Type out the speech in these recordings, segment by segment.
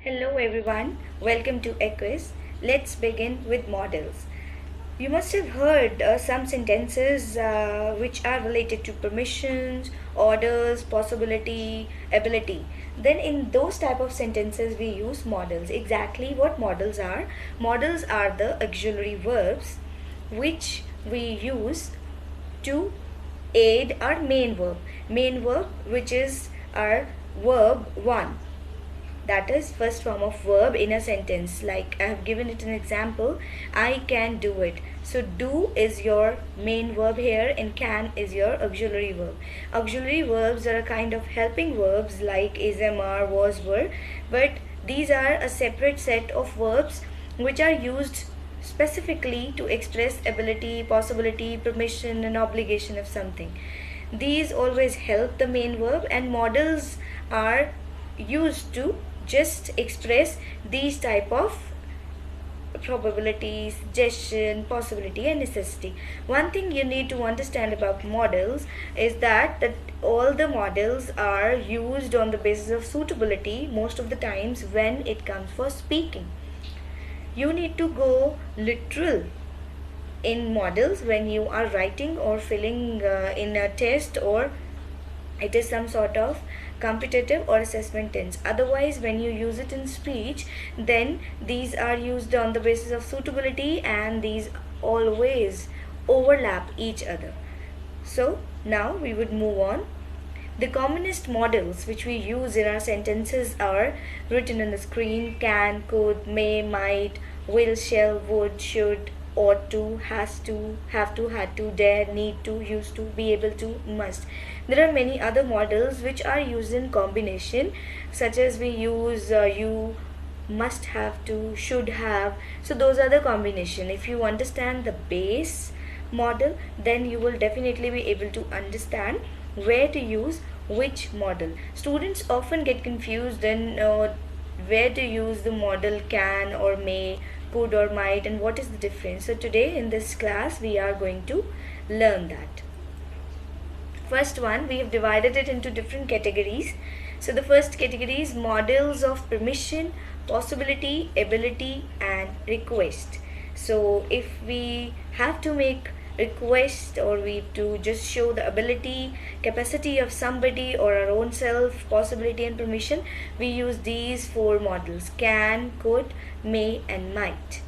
Hello everyone, welcome to Acquist. Let's begin with models. You must have heard some sentences which are related to permissions, orders, possibility, ability. Then in those type of sentences we use models. Exactly what models are? Models are the auxiliary verbs which we use to aid our main verb. Main verb which is our verb 1, that is first form of verb in a sentence. Like I have given it an example, I can do it. So do is your main verb here and can is your auxiliary verb. Auxiliary verbs are a kind of helping verbs like is, am, are, was, were, but these are a separate set of verbs which are used specifically to express ability, possibility, permission and obligation of something. These always help the main verb, and models are used to just express these type of probability, suggestion, possibility and necessity. One thing you need to understand about models is that all the models are used on the basis of suitability most of the times when it comes for speaking. You need to go literal in models when you are writing or filling in a test, or it is some sort of competitive or assessment tense. Otherwise, when you use it in speech, then these are used on the basis of suitability and these always overlap each other. So now we would move on. The commonest models which we use in our sentences are written on the screen: can, could, may, might, will, shall, would, should, ought to, has to, have to, had to, dare, need to, used to, be able to, must. There are many other models which are used in combination, such as we use you, must have to, should have. So those are the combination. If you understand the base model, then you will definitely be able to understand where to use which model. Students often get confused in where to use the model can or may, could or might, and what is the difference. So today in this class we are going to learn that. First one, we have divided it into different categories. So the first category is models of permission, possibility, ability and request. So if we have to make request, or we have to just show the ability, capacity of somebody or our own self, possibility and permission, we use these four models: can, could, may and might.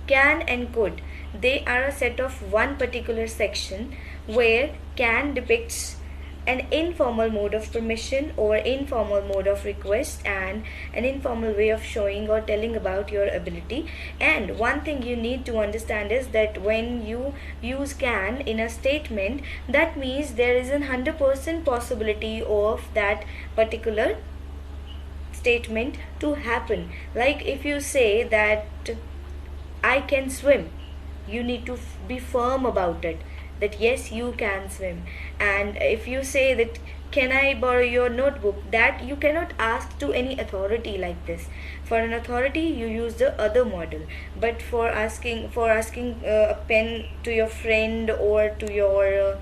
Can and could, they are a set of one particular section where can depicts an informal mode of permission or informal mode of request and an informal way of showing or telling about your ability. And one thing you need to understand is that when you use can in a statement, that means there is a 100% possibility of that particular statement to happen. Like if you say that I can swim, you need to be firm about it, that yes, you can swim. And if you say that can I borrow your notebook, that you cannot ask to any authority like this. For an authority you use the other model, but for asking a pen to your friend or to your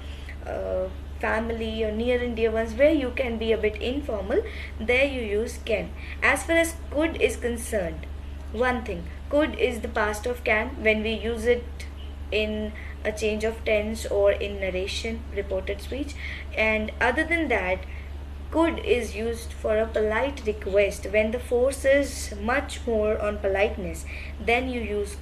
family or near and dear ones, where you can be a bit informal, there you use can. As far as could is concerned, one thing, could is the past of can when we use it in a change of tense or in narration, reported speech. And other than that, could is used for a polite request. When the force is much more on politeness, then you use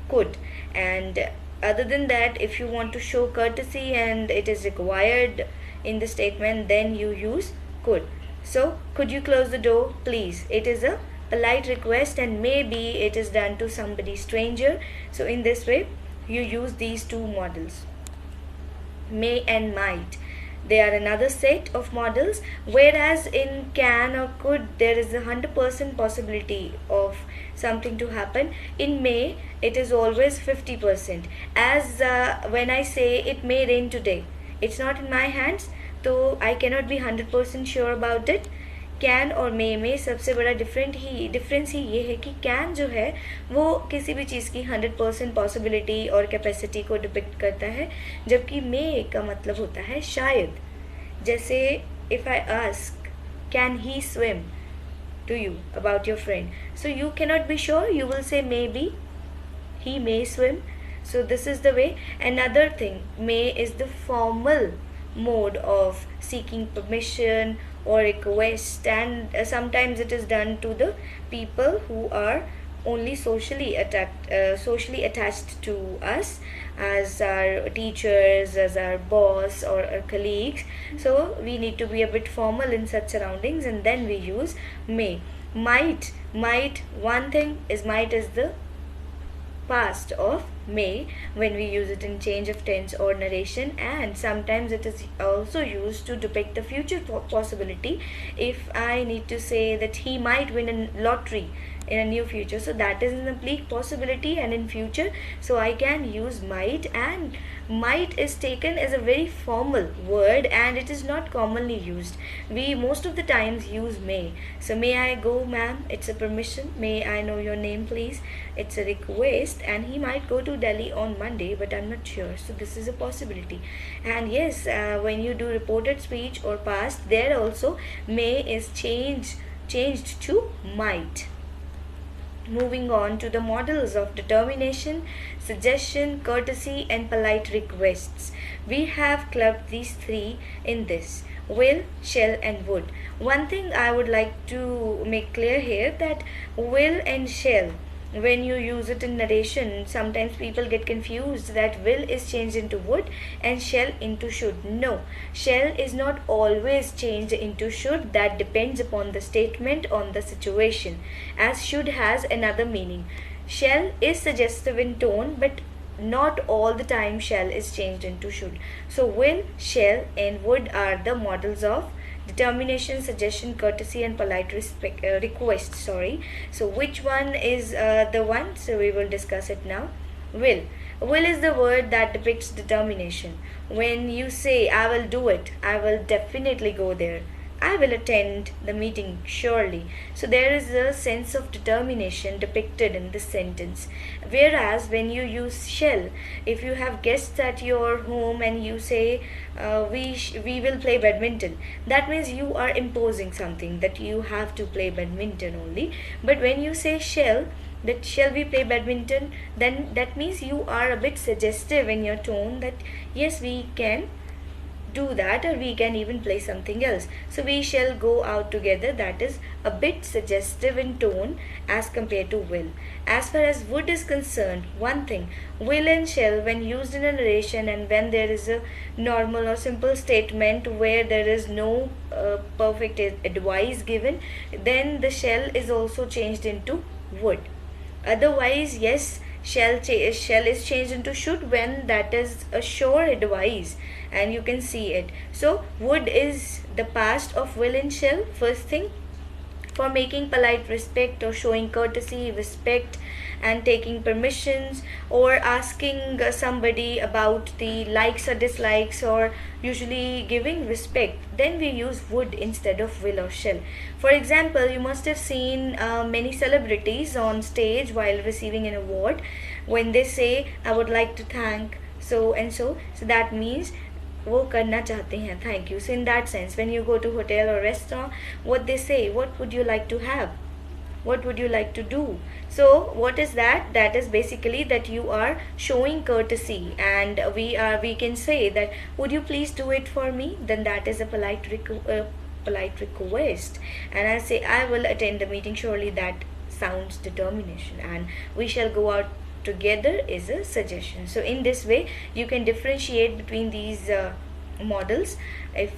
could. And other than that, if you want to show courtesy and it is required in the statement, then you use could. So could you close the door please, it is a polite request, and maybe it is done to somebody stranger. So in this way you use these two models. May and might, they are another set of models, whereas in can or could there is 100% possibility of something to happen. In may it is always 50%. As when I say it may rain today, it's not in my hands, so I cannot be 100% sure about it. Can और मे में सबसे बड़ा difference ही ये है कि can जो है वो किसी भी चीज़ की 100% पॉसिबिलिटी और कैपेसिटी को डिपिक्ट करता है, जबकि मे का मतलब होता है शायद. जैसे if I ask can he swim, to you about your friend. So you cannot be sure, you will say maybe, he may swim. So this is the way. Another thing, may is the formal mode of seeking permission or request, and sometimes it is done to the people who are only socially attached to us, as our teachers, as our boss or our colleagues. So we need to be a bit formal in such surroundings, and then we use may. Might, one thing is, might is the past of may when we use it in change of tense or narration, and sometimes it is also used to depict the future possibility. If I need to say that he might win a lottery in a new future, so that is an oblique possibility and in future, so I can use might. And might is taken as a very formal word and it is not commonly used. We most of the times use may. So may I go, ma'am? It's a permission. May I know your name, please? It's a request. And he might go to Delhi on Monday, but I'm not sure. So this is a possibility. And yes, when you do reported speech or past, there also may is changed to might. Moving on to the models of determination, suggestion, courtesy, and polite requests. We have clubbed these three in this: will, shall, and would. One thing I would like to make clear here, that will and shall, when you use it in narration, sometimes people get confused that will is changed into would and shall into should. No, shall is not always changed into should. That depends upon the statement, on the situation, as should has another meaning. Shall is suggestive in tone, but not all the time shall is changed into should. So will, shall, and would are the models of determination, suggestion, courtesy, and polite request. So which one is the one? So we will discuss it now. Will is the word that depicts determination. When you say I will do it, I will definitely go there, I will attend the meeting surely. So there is a sense of determination depicted in this sentence. Whereas when you use shall, if you have guests at your home and you say we will play badminton, that means you are imposing something that you have to play badminton only. But when you say shall, that shall we play badminton, then that means you are a bit suggestive in your tone that yes, we can do that, or we can even play something else. So we shall go out together, that is a bit suggestive in tone as compared to will. As far as would is concerned, one thing, will and shall when used in a narration and when there is a normal or simple statement where there is no perfect advice given, then the shall is also changed into would. Otherwise, yes, shall is changed into should when that is a sure advice and you can see it. So would is the past of will and shall. First thing, for making polite respect or showing courtesy, respect, and taking permissions, or asking somebody about the likes or dislikes, or usually giving respect, then we use would instead of will or shall. For example, you must have seen many celebrities on stage while receiving an award, when they say I would like to thank so and so, so that means वो करना चाहते हैं, thank you. So in that sense, when you go to hotel or restaurant, what they say, what would you like to have, what would you like to do? So what is that? That is basically that you are showing courtesy, and we can say that would you please do it for me, then that is a polite request. And I say I will attend the meeting surely, that sounds determination. And we shall go out together is a suggestion. So in this way you can differentiate between these models. If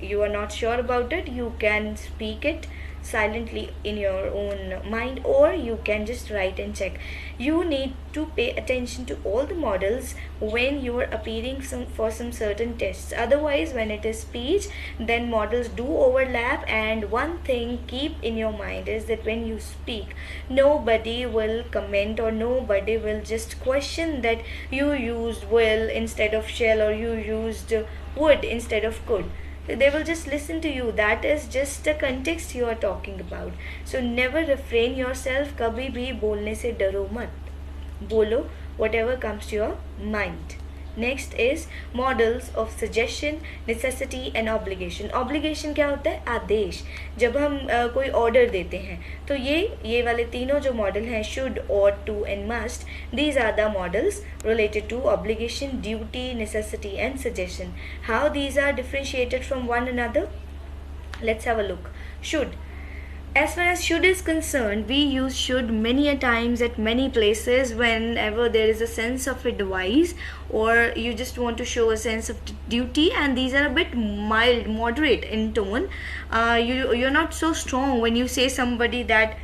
you are not sure about it, you can speak it silently in your own mind, or you can just write and check. You need to pay attention to all the models when you are appearing for some certain tests. Otherwise, when it is speech, then models do overlap. And one thing keep in your mind is that when you speak, nobody will comment or nobody will just question that you used will instead of shall, or you used would instead of could. They will just listen to you. That is just the context you are talking about. So never refrain yourself. कभी भी बोलने से डरो मत. बोलो whatever comes to your mind. Next is models of suggestion, necessity and obligation. Obligation क्या होता है? आदेश. जब हम कोई ऑर्डर देते हैं तो ये वाले तीनों जो मॉडल हैं, should, ought to and must, these are the models related to obligation, duty, necessity and suggestion. How these are differentiated from one another? Let's have a look. Should. As far as should is concerned, we use should many a times at many places whenever there is a sense of advice or you just want to show a sense of duty, and these are a bit mild, moderate in tone. You're not so strong when you say somebody that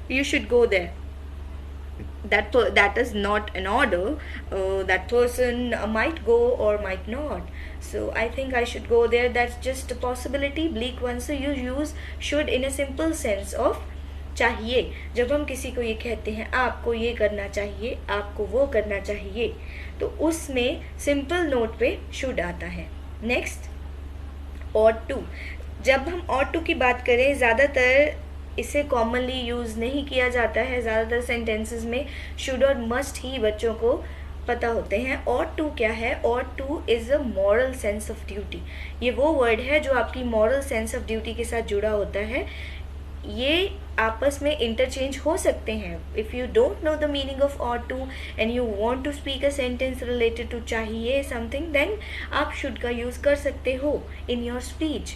you should go there. That is not an order. That person might go or might not. So I think I should go there. That's just a possibility, bleak one. So you use should in a simple sense of चाहिए. जब हम किसी को ये कहते हैं आपको ये करना चाहिए, आपको वो करना चाहिए, तो उसमें सिंपल नोट पे शुड आता है. Next, ought to. जब हम ought to की बात करें, ज़्यादातर इसे कॉमनली यूज़ नहीं किया जाता है. ज़्यादातर सेंटेंसेस में शुड और मस्ट ही बच्चों को पता होते हैं. ought to क्या है? ought to is a moral sense of duty. ये वो वर्ड है जो आपकी मॉरल सेंस ऑफ ड्यूटी के साथ जुड़ा होता है. ये आपस में इंटरचेंज हो सकते हैं. If you don't know the meaning of ought to and you want to speak a sentence related to चाहिए समथिंग, देन आप शुड का यूज़ कर सकते हो in your speech.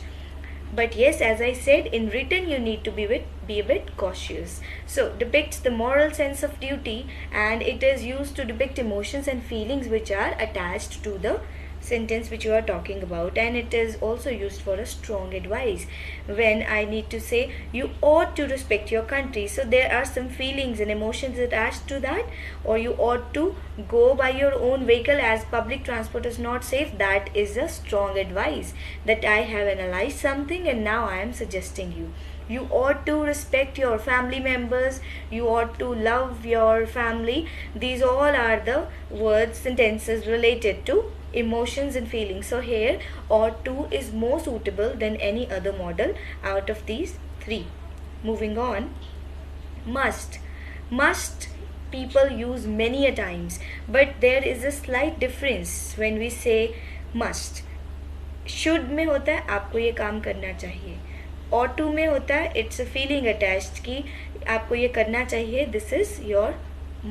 But yes, as I said, in written you need to be a bit cautious. So depicts the moral sense of duty, and it is used to depict emotions and feelings which are attached to the sentence which you are talking about, and it is also used for a strong advice. When I need to say you ought to respect your country, so there are some feelings and emotions attached to that, or you ought to go by your own vehicle as public transport is not safe. That is a strong advice that I have analyzed something and now I am suggesting you. You ought to respect your family members, you ought to love your family. These all are the words, sentences related to emotions and feelings. So here ought to is more suitable than any other model out of these three. Moving on, must. Must people use many a times, but there is a slight difference when we say must. should में होता है आपको ये काम करना चाहिए. ought to में होता है इट्स अ फीलिंग अटैच्ड कि आपको ये करना चाहिए, this is your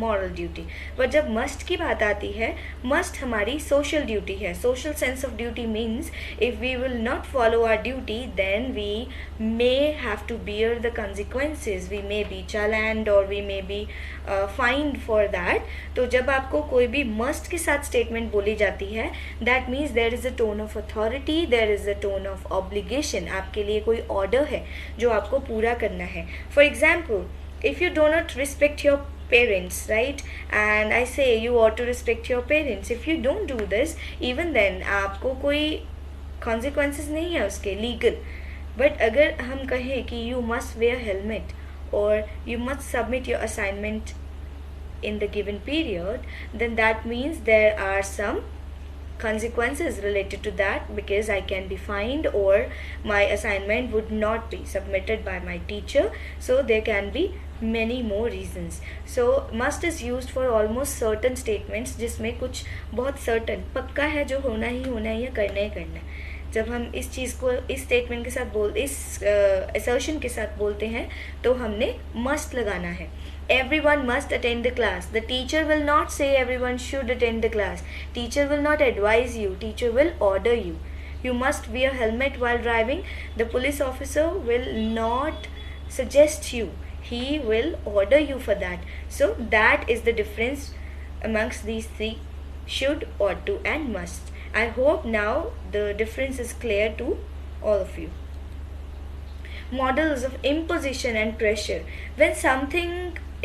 moral duty. But जब मस्ट की बात आती है, मस्ट हमारी सोशल ड्यूटी है. Social sense of duty means if we will not follow our duty then we may have to bear the consequences. We may be challaned और we may be fined for that. तो जब आपको कोई भी must के साथ statement बोली जाती है, that means there is a tone of authority, there is a tone of obligation. आपके लिए कोई ऑर्डर है जो आपको पूरा करना है. For example, if you do not respect your parents, right, and I say you ought to respect your parents, if you don't do this, even then आपको कोई consequences नहीं है उसके legal. but अगर हम कहें कि you must wear helmet or you must submit your assignment in the given period, then that means there are some consequences related to that, because I can be fined or my assignment would not be submitted by my teacher. So there can be many more reasons. So must is used for almost certain statements जिसमें कुछ बहुत certain पक्का है जो होना ही है, करना ही करना है. जब हम इस चीज़ को इस स्टेटमेंट के साथ इस assertion के साथ बोलते हैं तो हमने must लगाना है. Everyone must attend the class. The teacher will not say everyone should attend the class. Teacher will not advise you. Teacher will order you. You must wear helmet while driving. The police officer will not suggest you. He will order you for that. So that is the difference amongst these three: should, ought to and must. I hope now the difference is clear to all of you. Models of imposition and pressure. When something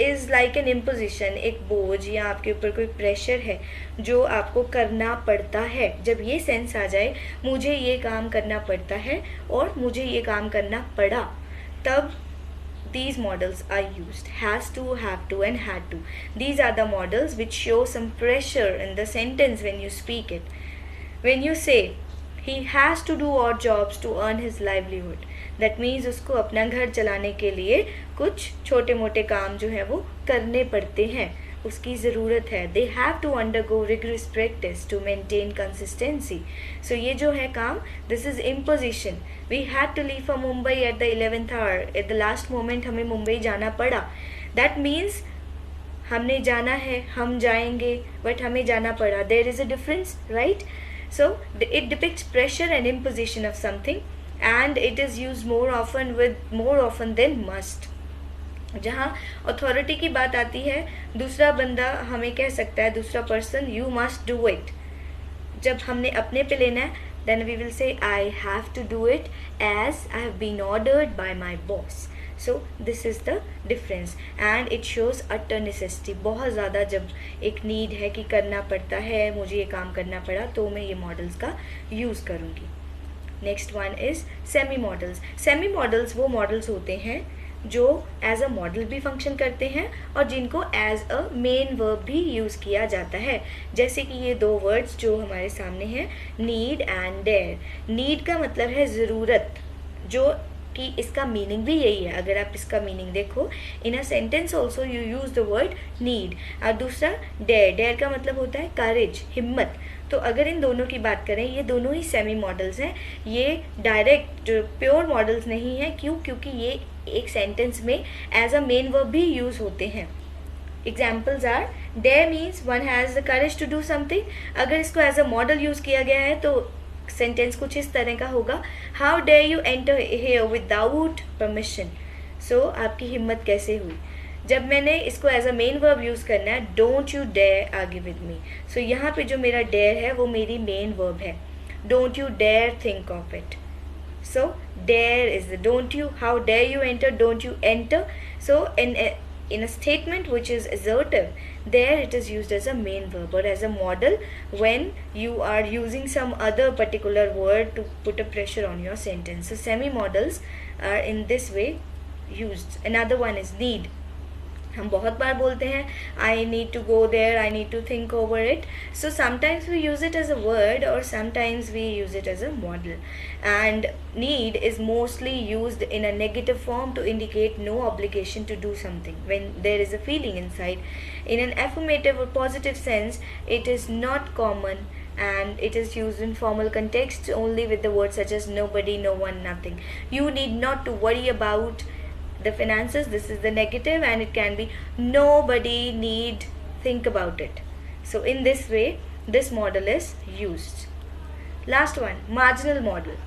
is like an imposition, एक बोझ या आपके ऊपर कोई pressure है जो आपको करना पड़ता है. जब ये सेंस आ जाए, मुझे ये काम करना पड़ता है और मुझे ये काम करना पड़ा, तब these models are used. Has to, have to and had to. These are the models which show some pressure in the sentence when you speak it. When you say he has to do odd jobs to earn his livelihood, that means उसको अपना घर चलाने के लिए कुछ छोटे मोटे काम जो है वो करने पड़ते हैं. उसकी ज़रूरत है. They have to undergo rigorous practice to maintain consistency. So ये जो है काम, this is imposition. We had to leave for Mumbai at the 11th hour. At the last moment हमें मुंबई जाना पड़ा. That means हमने जाना है, हम जाएंगे, but हमें जाना पड़ा. There is a difference, right? So it depicts pressure and imposition of something, and it is used more often than must. जहाँ अथॉरिटी की बात आती है, दूसरा बंदा हमें कह सकता है, दूसरा person, you must do it. जब हमने अपने पे लेना है, then we will say I have to do it as I have been ordered by my boss. So this is the difference and it shows utter necessity. बहुत ज़्यादा जब एक नीड है कि करना पड़ता है, मुझे ये काम करना पड़ा, तो मैं ये मॉडल्स का यूज़ करूँगी. Next one is semi models. Semi models वो मॉडल्स होते हैं जो एज अ मॉडल भी फंक्शन करते हैं और जिनको एज अ मेन वर्ब भी यूज़ किया जाता है. जैसे कि ये दो वर्ड्स जो हमारे सामने हैं, नीड एंड डेयर. नीड का मतलब है ज़रूरत, जो कि इसका मीनिंग भी यही है. अगर आप इसका मीनिंग देखो, in a sentence also you use the word need. और दूसरा डेयर. डेयर का मतलब होता है करेज, हिम्मत. तो अगर इन दोनों की बात करें, ये दोनों ही सेमी मॉडल्स हैं. ये डायरेक्ट प्योर मॉडल्स नहीं हैं. क्यों? क्योंकि ये एक सेंटेंस में एज अ मेन वर्ब भी यूज़ होते हैं. Examples are, dare means one has the courage to do something. अगर इसको एज अ मॉडल यूज़ किया गया है तो सेंटेंस कुछ इस तरह का होगा, how dare you enter here without permission. So आपकी हिम्मत कैसे हुई. जब मैंने इसको as a main verb use करना है, don't you dare argue with me. So यहाँ पे जो मेरा डेयर है वो मेरी मेन वर्ब है. Don't you dare think of it. So dare is the don't you, how dare you enter, don't you enter. So in a statement which is assertive, there it is used as a main verb, or as a model when you are using some other particular word to put a pressure on your sentence. So semi models are in this way used. Another one is need. हम बहुत बार बोलते हैं, I need to go there, I need to think over it. So sometimes we use it as a word और sometimes we use it as a modal. And need is mostly used in a negative form to indicate no obligation to do something when there is a feeling inside. In an affirmative or positive sense, it is not common and it is used in formal contexts only with the words such as nobody, no one, nothing. You need not to worry about the finances. This is the negative, and it can be nobody need think about it. So in this way this model is used. Last one, marginal model.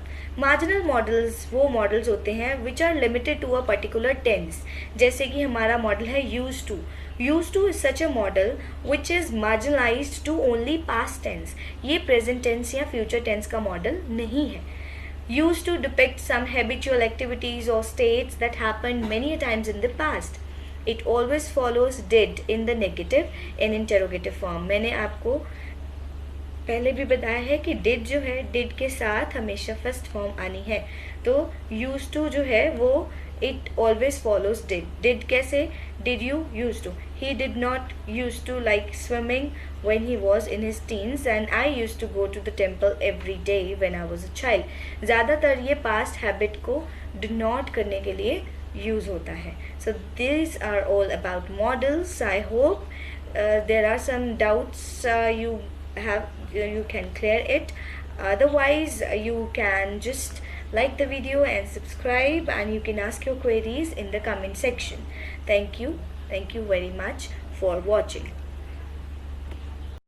Marginal models वो models होते हैं which are limited to a particular tense. जैसे कि हमारा model है used to. Used to is such a model which is marginalized to only past tense. ये present tense या future tense का model नहीं है. Used to depict some habitual activities or states that happened many times in the past. It always follows did in the negative in interrogative form. मैंने आपको पहले भी बताया है कि did जो है, did के साथ हमेशा फर्स्ट फॉर्म आनी है. तो used to जो है वो it always follows did. Did कैसे? Did you used to? He did not used to like swimming when he was in his teens, and I used to go to the temple every day when I was a child. ज़्यादातर ये past habit को do not करने के लिए use होता है. So these are all about models. I hope there are some doubts you can clear it. Otherwise you can just like the video and subscribe, and you can ask your queries in the comment section. Thank you very much for watching.